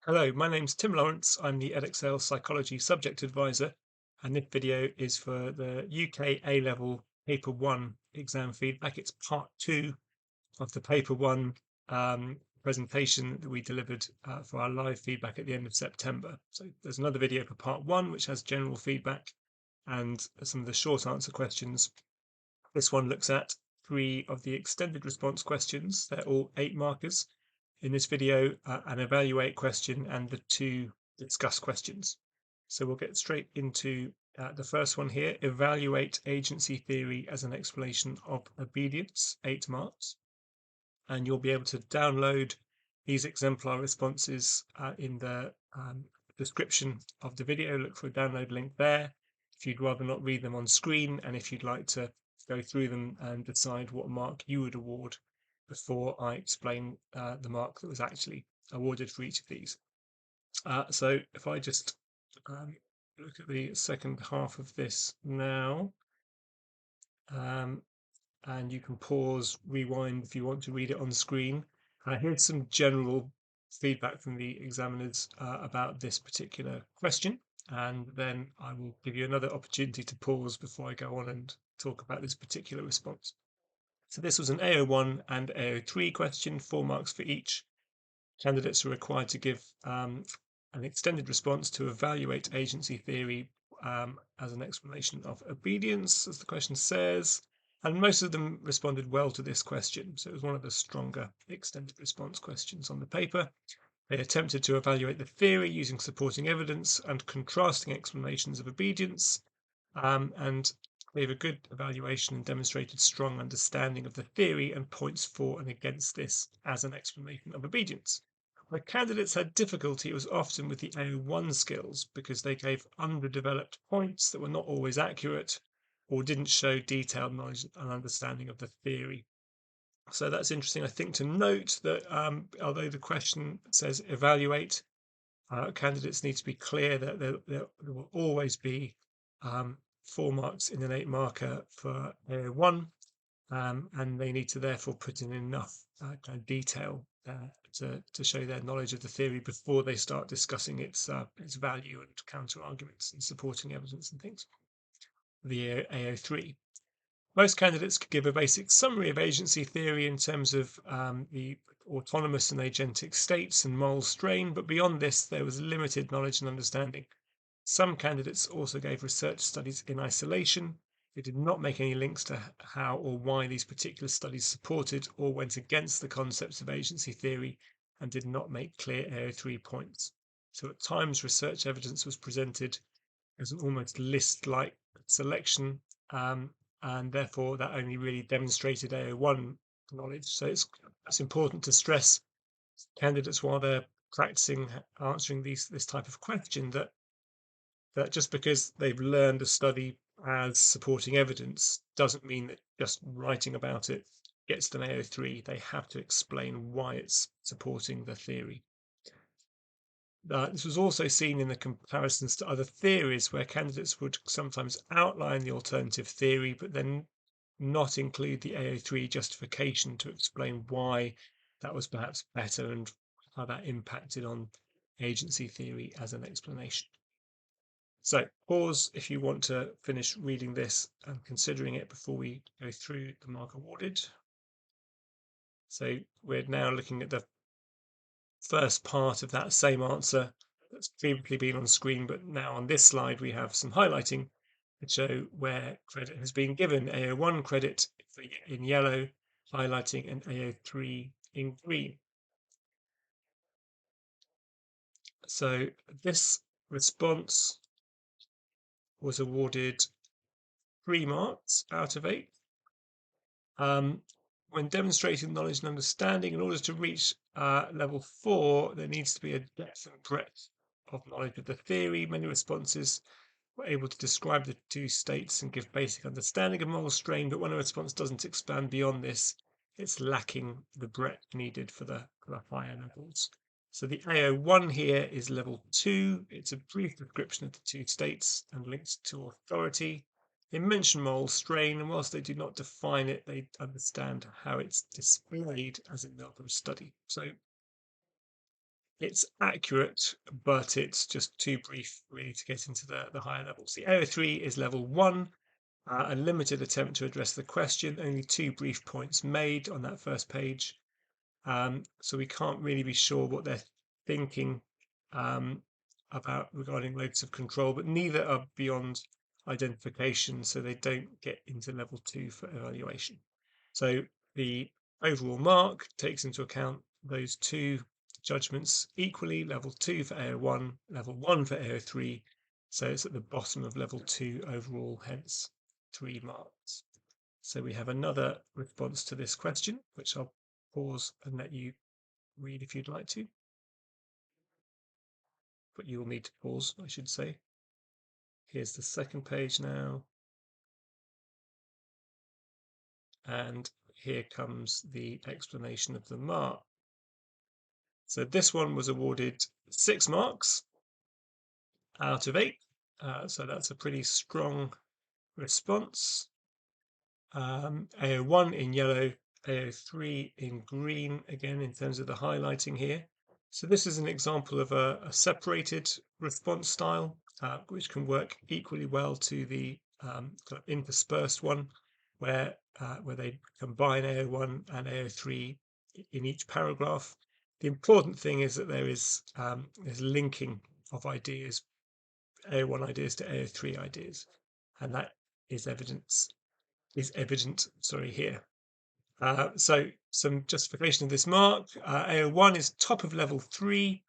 Hello, my name's Tim Lawrence. I'm the Edexcel Psychology Subject Advisor, and this video is for the UK A-Level Paper 1 exam feedback. It's part 2 of the Paper 1 presentation that we delivered for our live feedback at the end of September. So there's another video for part 1, which has general feedback and some of the short answer questions. This one looks at 3 of the extended response questions. They're all 8 markers in this video, an evaluate question and the 2 discuss questions. So we'll get straight into the first one here, evaluate agency theory as an explanation of obedience, 8 marks. And you'll be able to download these exemplar responses in the description of the video. Look for a download link there if you'd rather not read them on screen, and if you'd like to go through them and decide what mark you would award before I explain the mark that was actually awarded for each of these. So if I just look at the second half of this now, and you can pause, rewind if you want to read it on screen. Here's some general feedback from the examiners about this particular question, and then I will give you another opportunity to pause before I go on and talk about this particular response. So this was an AO1 and AO3 question, 4 marks for each. Candidates are required to give an extended response to evaluate agency theory as an explanation of obedience, as the question says. And most of them responded well to this question. So it was one of the stronger extended response questions on the paper. They attempted to evaluate the theory using supporting evidence and contrasting explanations of obedience, and gave a good evaluation and demonstrated strong understanding of the theory and points for and against this as an explanation of obedience. Where candidates had difficulty, it was often with the AO1 skills because they gave underdeveloped points that were not always accurate or didn't show detailed knowledge and understanding of the theory. So that's interesting, I think, to note that although the question says evaluate, candidates need to be clear that there will always be 4 marks in an 8 marker for A1, and they need to therefore put in enough kind of detail to show their knowledge of the theory before they start discussing its value and counter arguments and supporting evidence and things. The AO3. Most candidates could give a basic summary of agency theory in terms of the autonomous and agentic states and moral strain, but beyond this, there was limited knowledge and understanding. Some candidates also gave research studies in isolation. They did not make any links to how or why these particular studies supported or went against the concepts of agency theory, and did not make clear AO3 points. So at times, research evidence was presented as an almost list-like selection, and therefore that only really demonstrated AO1 knowledge. So it's important to stress candidates while they're practicing answering this type of question that just because they've learned a study as supporting evidence doesn't mean that just writing about it gets to an AO3. They have to explain why it's supporting the theory. This was also seen in the comparisons to other theories, where candidates would sometimes outline the alternative theory, but then not include the AO3 justification to explain why that was perhaps better and how that impacted on agency theory as an explanation. So pause if you want to finish reading this and considering it before we go through the mark awarded. So we're now looking at the first part of that same answer that's previously been on screen, but now on this slide we have some highlighting to show where credit has been given. AO1 credit in yellow, highlighting, and AO3 in green. So this response was awarded 3 marks out of 8. When demonstrating knowledge and understanding, in order to reach level 4, there needs to be a depth and breadth of knowledge of the theory. Many responses were able to describe the 2 states and give basic understanding of moral strain, but when a response doesn't expand beyond this, it's lacking the breadth needed for the higher levels. So the AO1 here is level 2. It's a brief description of the 2 states and links to authority. They mention moral strain, and whilst they do not define it, they understand how it's displayed as in the study. So It's accurate, but it's just too brief really to get into the higher levels. The AO3 is level 1, a limited attempt to address the question, only 2 brief points made on that first page. So we can't really be sure what they're thinking um, about regarding locus of control, but neither are beyond identification, so they don't get into level 2 for evaluation. So the overall mark takes into account those two judgments equally, level 2 for AO1, level 1 for AO3, so it's at the bottom of level 2 overall, hence 3 marks. So we have another response to this question, which I'll pause and let you read if you'd like to. But you will need to pause, I should say. Here's the second page now. And here comes the explanation of the mark. So this one was awarded 6 marks out of 8. So that's a pretty strong response. AO1 in yellow, AO3 in green, again in terms of the highlighting here. So this is an example of a separated response style, which can work equally well to the kind of interspersed one, where they combine AO1 and AO3 in each paragraph. The important thing is that there's linking of ideas, AO1 ideas to AO3 ideas, and that is evident, sorry, here. So some justification of this mark. AO1 is top of level 3.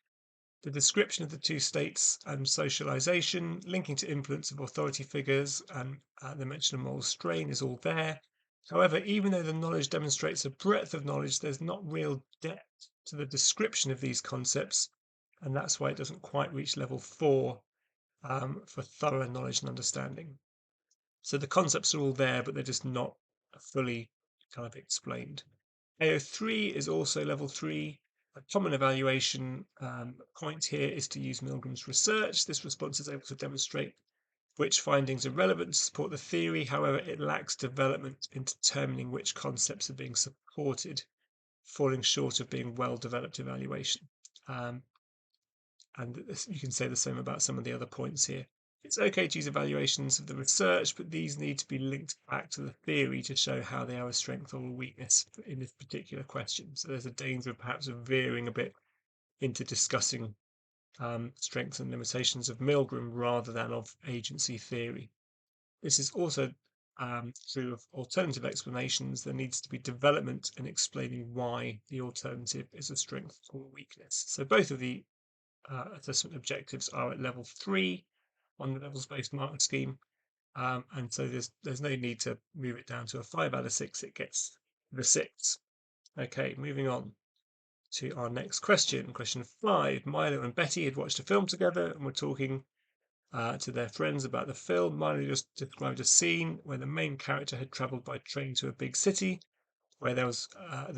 The description of the two states and socialization, linking to influence of authority figures, and the mention of moral strain is all there. However, even though the knowledge demonstrates a breadth of knowledge, there's not real depth to the description of these concepts, and that's why it doesn't quite reach level 4 for thorough knowledge and understanding. So the concepts are all there, but they're just not fully kind of explained. AO3 is also level 3. A common evaluation point here is to use Milgram's research. This response is able to demonstrate which findings are relevant to support the theory. However, it lacks development in determining which concepts are being supported, falling short of being well-developed evaluation. And you can say the same about some of the other points here. It's okay to use evaluations of the research, but these need to be linked back to the theory to show how they are a strength or a weakness in this particular question. So there's a danger of perhaps of veering a bit into discussing strengths and limitations of Milgram rather than of agency theory. This is also true of alternative explanations. There needs to be development in explaining why the alternative is a strength or weakness. So both of the assessment objectives are at level 3 on the levels-based mark scheme, and so there's no need to move it down to a 5 out of 6. It gets the 6. Okay, moving on to our next question. Question 5. Milo and Betty had watched a film together and were talking to their friends about the film. Milo just described a scene where the main character had travelled by train to a big city where there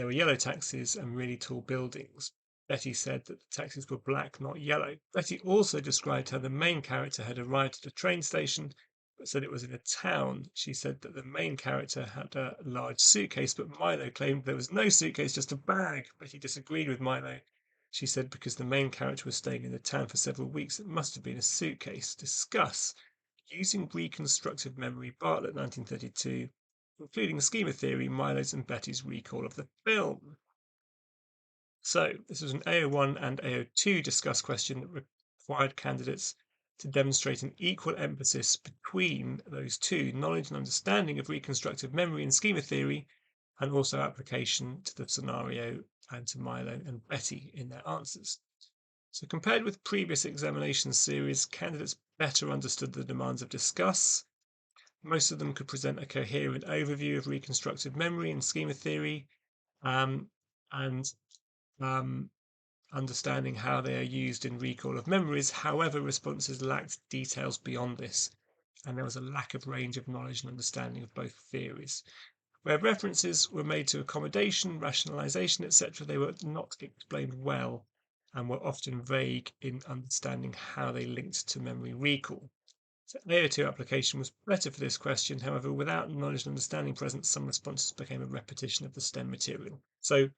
were yellow taxis and really tall buildings. Betty said that the taxis were black, not yellow. Betty also described how the main character had arrived at a train station, but said it was in a town. She said that the main character had a large suitcase, but Milo claimed there was no suitcase, just a bag. Betty disagreed with Milo. She said because the main character was staying in the town for several weeks, it must have been a suitcase. Discuss. Using reconstructive memory, Bartlett, 1932, including schema theory, Milo's and Betty's recall of the film. So this was an AO1 and AO2 discuss question that required candidates to demonstrate an equal emphasis between those two, knowledge and understanding of reconstructive memory and schema theory, and also application to the scenario and to Milo and Betty in their answers. So compared with previous examination series, candidates better understood the demands of discuss. Most of them could present a coherent overview of reconstructive memory and schema theory, and understanding how they are used in recall of memories. However, responses lacked details beyond this, and there was a lack of range of knowledge and understanding of both theories. Where references were made to accommodation, rationalization, etc., they were not explained well and were often vague in understanding how they linked to memory recall. So AO2 application was better for this question. However, without knowledge and understanding present, some responses became a repetition of the STEM material. So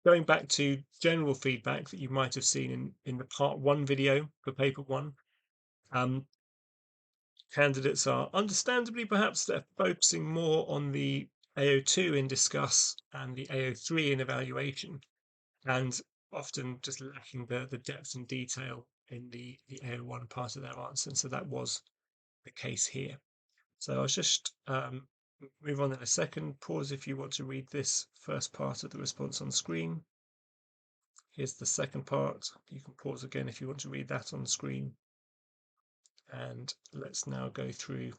going back to general feedback that you might have seen in the part 1 video for paper 1, um, candidates are understandably perhaps they're focusing more on the AO2 in discuss and the AO3 in evaluation, and often just lacking the depth and detail in the AO1 part of their answer. And so that was the case here. So I'll just move on in a second. Pause if you want to read this first part of the response on screen. Here's the second part. You can pause again if you want to read that on screen. And let's now go through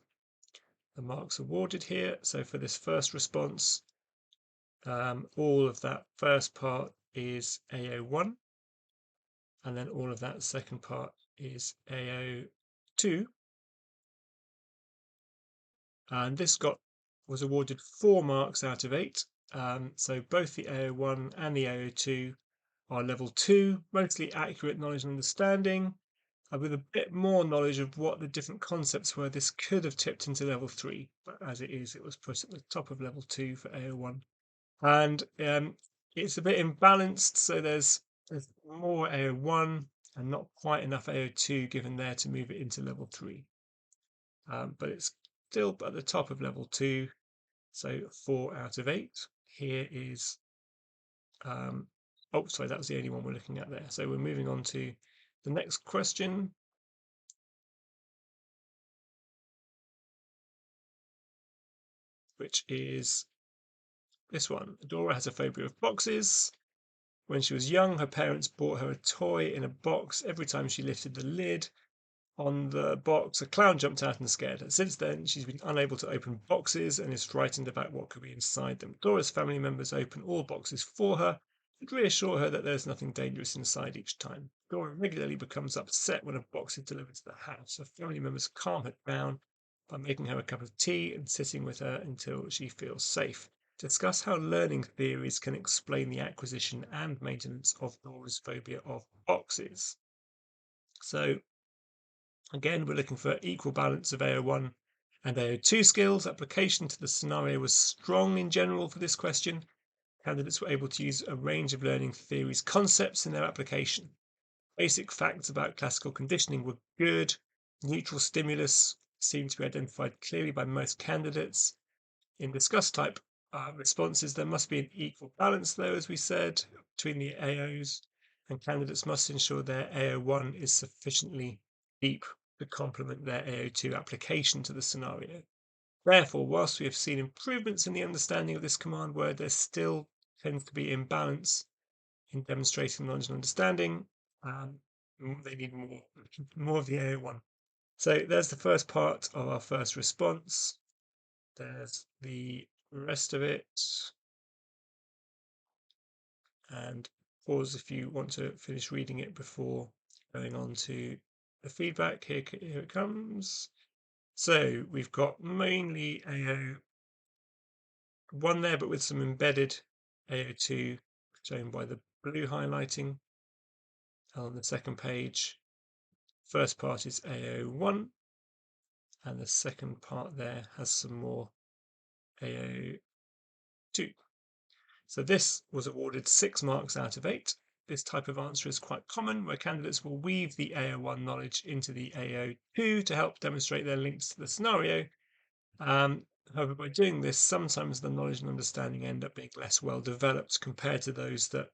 the marks awarded here. So for this first response, all of that first part is AO1, and then all of that second part is AO2. And this was awarded 4 marks out of 8. So both the AO1 and the AO2 are level 2, mostly accurate knowledge and understanding. With a bit more knowledge of what the different concepts were, this could have tipped into level 3, but as it is, it was put at the top of level 2 for AO1. And it's a bit imbalanced, so there's more AO1 and not quite enough AO2 given there to move it into level 3. But it's still at the top of level 2, so 4 out of 8. Here is, oh, sorry, that was the only one we're looking at there. So we're moving on to the next question. Which is this one. Dora has a phobia of boxes. When she was young, her parents bought her a toy in a box. Every time she lifted the lid on the box, a clown jumped out and scared her. Since then, she's been unable to open boxes and is frightened about what could be inside them. Dora's family members open all boxes for her and reassure her that there's nothing dangerous inside each time. Dora regularly becomes upset when a box is delivered to the house. Her family members calm her down by making her a cup of tea and sitting with her until she feels safe. Discuss how learning theories can explain the acquisition and maintenance of Dora's phobia of boxes. So again, we're looking for equal balance of AO1 and AO2 skills. Application to the scenario was strong in general for this question. Candidates were able to use a range of learning theories concepts in their application. Basic facts about classical conditioning were good. Neutral stimulus seemed to be identified clearly by most candidates. In discuss type responses, there must be an equal balance, though, as we said, between the AOs, and candidates must ensure their AO1 is sufficiently deep to complement their AO2 application to the scenario. Therefore, whilst we have seen improvements in the understanding of this command word, there still tends to be imbalance in demonstrating knowledge and understanding. They need more of the AO1. So there's the first part of our first response. There's the rest of it. And pause if you want to finish reading it before going on to the feedback. Here it comes. So we've got mainly AO1 there, but with some embedded AO2 shown by the blue highlighting on the second page. First part is AO1, and the second part there has some more AO2. So this was awarded 6 marks out of 8. This type of answer is quite common, where candidates will weave the AO1 knowledge into the AO2 to help demonstrate their links to the scenario. However, by doing this, sometimes the knowledge and understanding end up being less well developed compared to those that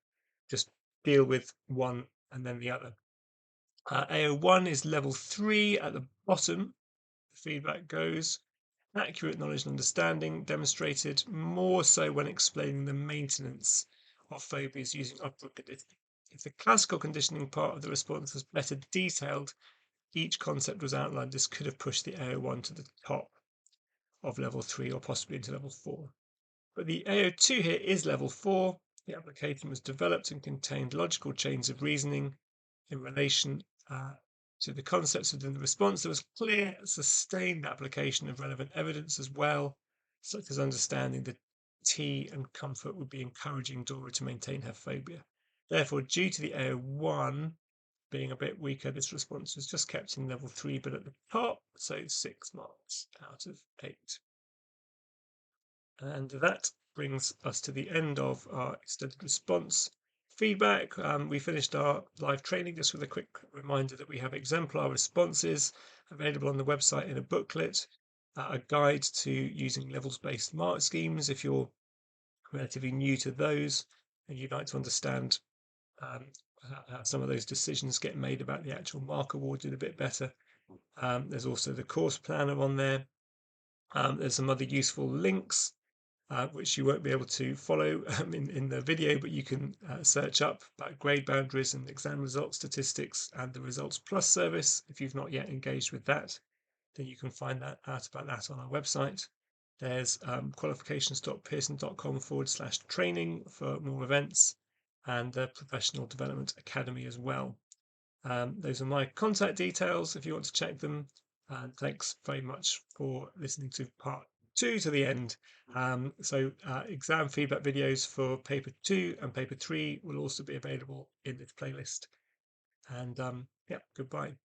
just deal with one and then the other. AO1 is level 3 at the bottom. The feedback goes. Accurate knowledge and understanding demonstrated more so when explaining the maintenance of phobias using operant conditioning. If the classical conditioning part of the response was better detailed, each concept was outlined, this could have pushed the AO1 to the top of level 3 or possibly into level 4. But the AO2 here is level 4. The application was developed and contained logical chains of reasoning in relation to the concepts within the response. There was clear, sustained application of relevant evidence as well, such as understanding that tea and comfort would be encouraging Dora to maintain her phobia. Therefore, due to the AO1 being a bit weaker, this response was just kept in level 3, but at the top, so 6 marks out of 8. And that brings us to the end of our extended response feedback. We finished our live training just with a quick reminder that we have exemplar responses available on the website in a booklet, a guide to using levels-based mark schemes if you're relatively new to those and you'd like to understand um, how some of those decisions get made about the actual mark awarded a bit better. There's also the course planner on there. There's some other useful links which you won't be able to follow in the video, but you can search up about grade boundaries and exam result statistics and the Results Plus service. If you've not yet engaged with that, then you can find that out about that on our website. There's qualifications.pearson.com/training for more events, and the Professional Development Academy as well. Those are my contact details if you want to check them. And thanks very much for listening to part 2 to the end. Exam feedback videos for paper 2 and paper 3 will also be available in this playlist. And yeah, goodbye.